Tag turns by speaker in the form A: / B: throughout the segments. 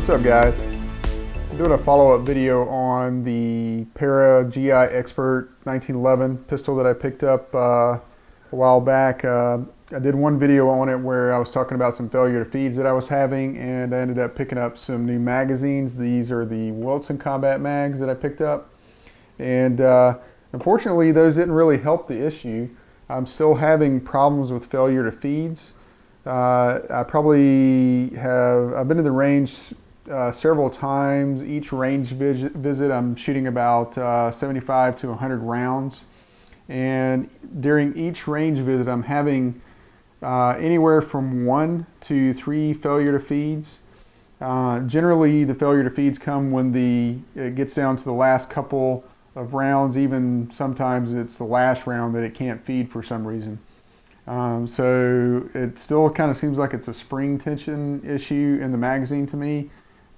A: What's up, guys? I'm doing a follow-up video on the Para GI Expert 1911 pistol that I picked up a while back. I did one video on it where I was talking about some failure to feeds that I was having, and I ended up picking up some new magazines. These are the Wilson Combat mags that I picked up, and unfortunately those didn't really help the issue. I'm still having problems with failure to feeds. I've been to the range several times. Each range visit I'm shooting about 75 to 100 rounds, and during each range visit I'm having anywhere from 1 to 3 failure to feeds. Generally the failure to feeds come when it gets down to the last couple of rounds. Even sometimes it's the last round that it can't feed for some reason. So it still kind of seems like it's a spring tension issue in the magazine to me,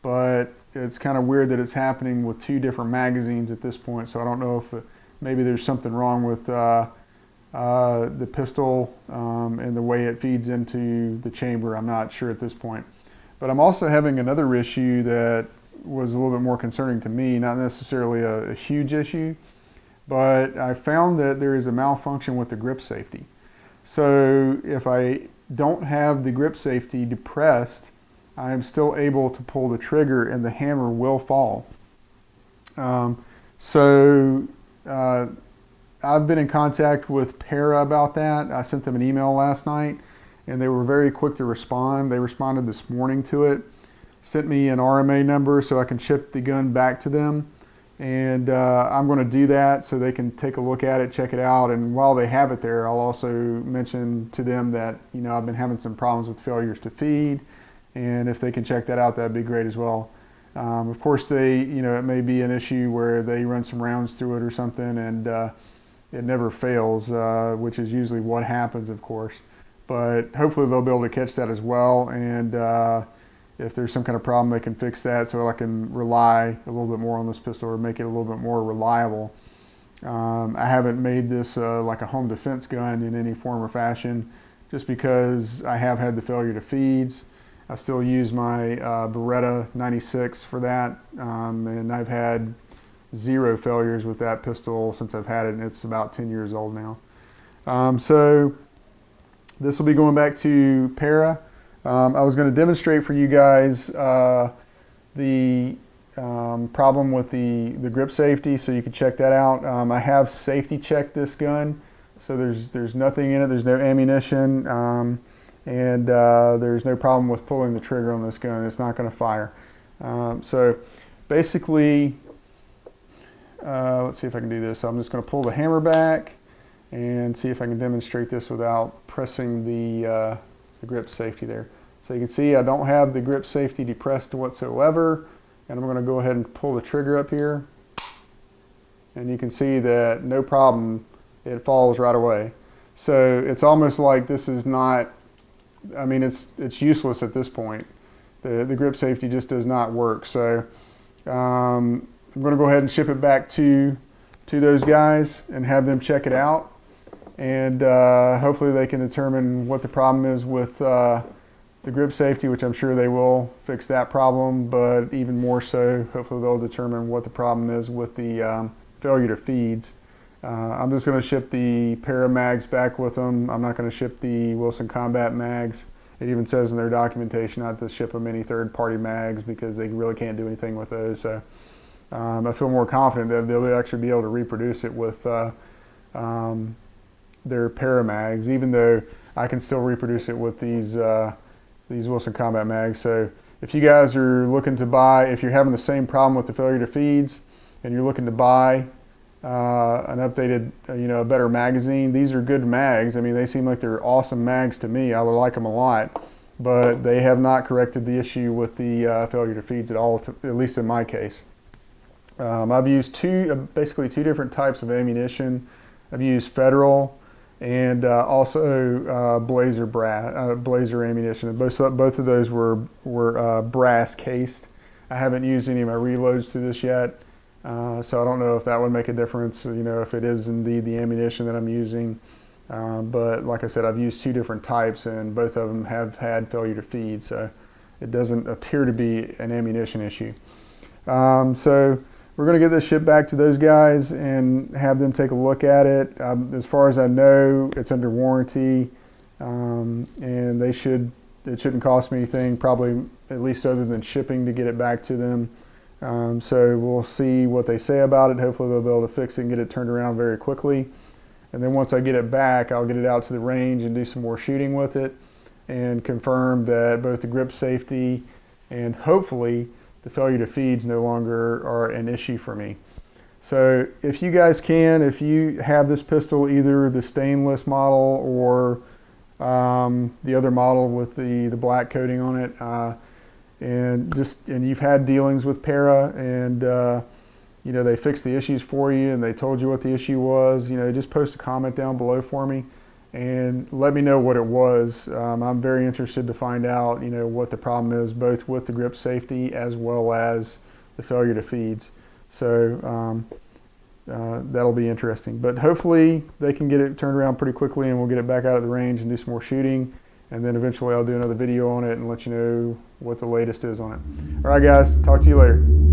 A: but it's kind of weird that it's happening with 2 different magazines at this point. So I don't know if maybe there's something wrong with the pistol and the way it feeds into the chamber. I'm not sure at this point. But I'm also having another issue that was a little bit more concerning to me, not necessarily a huge issue, but I found that there is a malfunction with the grip safety. So if I don't have the grip safety depressed, I am still able to pull the trigger and the hammer will fall. I've been in contact with Para about that. I sent them an email last night and they were very quick to respond. They responded this morning to it, sent me an RMA number so I can ship the gun back to them. And I'm going to do that so they can take a look at it, check it out, and while they have it there, I'll also mention to them that, you know, I've been having some problems with failures to feed, and if they can check that out, that'd be great as well. Of course, it may be an issue where they run some rounds through it or something, and it never fails, which is usually what happens, of course. But hopefully they'll be able to catch that as well, and if there's some kind of problem, they can fix that so I can rely a little bit more on this pistol or make it a little bit more reliable. I haven't made this like a home defense gun in any form or fashion, just because I have had the failure to feeds. I still use my Beretta 96 for that, and I've had 0 failures with that pistol since I've had it, and it's about 10 years old now. So this will be going back to Para. I was going to demonstrate for you guys the problem with the grip safety, so you can check that out. I have safety checked this gun, so there's nothing in it. There's no ammunition, and there's no problem with pulling the trigger on this gun. It's not going to fire. So basically, let's see if I can do this. So I'm just going to pull the hammer back and see if I can demonstrate this without pressing the grip safety there. So you can see I don't have the grip safety depressed whatsoever, and I'm going to go ahead and pull the trigger up here, and you can see that no problem, it falls right away. So it's almost like this is not, I mean, it's useless at this point. The grip safety just does not work. So I'm going to go ahead and ship it back to those guys and have them check it out. And hopefully they can determine what the problem is with the grip safety, which I'm sure they will fix that problem, but even more so, hopefully they'll determine what the problem is with the failure to feeds. I'm just going to ship the Para mags back with them. I'm not going to ship the Wilson Combat mags. It even says in their documentation not to ship them any third-party mags because they really can't do anything with those. So I feel more confident that they'll actually be able to reproduce it with their Para mags, even though I can still reproduce it with these Wilson Combat mags. So if you guys are looking to buy, if you're having the same problem with the failure to feeds and you're looking to buy an updated, a better magazine, these are good mags. I mean, they seem like they're awesome mags to me. I would like them a lot, but they have not corrected the issue with the failure to feeds at all, at least in my case. I've used basically two different types of ammunition. I've used Federal and also Blazer ammunition. And both of those were brass cased. I haven't used any of my reloads to this yet, so I don't know if that would make a difference, if it is indeed the ammunition that I'm using. But like I said, I've used 2 different types, and both of them have had failure to feed. So it doesn't appear to be an ammunition issue. So we're going to get this shipped back to those guys and have them take a look at it. As far as I know, it's under warranty, and it shouldn't cost me anything, probably at least other than shipping, to get it back to them. So we'll see what they say about it. Hopefully they'll be able to fix it and get it turned around very quickly. And then once I get it back, I'll get it out to the range and do some more shooting with it and confirm that both the grip safety and hopefully the failure to feeds no longer are an issue for me. So if you guys can, if you have this pistol, either the stainless model or the other model with the black coating on it, and you've had dealings with Para, and you know, they fixed the issues for you and they told you what the issue was, you know, just post a comment down below for me and let me know what it was. I'm very interested to find out, you know, what the problem is, both with the grip safety as well as the failure to feeds. So that'll be interesting. But hopefully they can get it turned around pretty quickly and we'll get it back out of the range and do some more shooting. And then eventually I'll do another video on it and let you know what the latest is on it. All right, guys, talk to you later.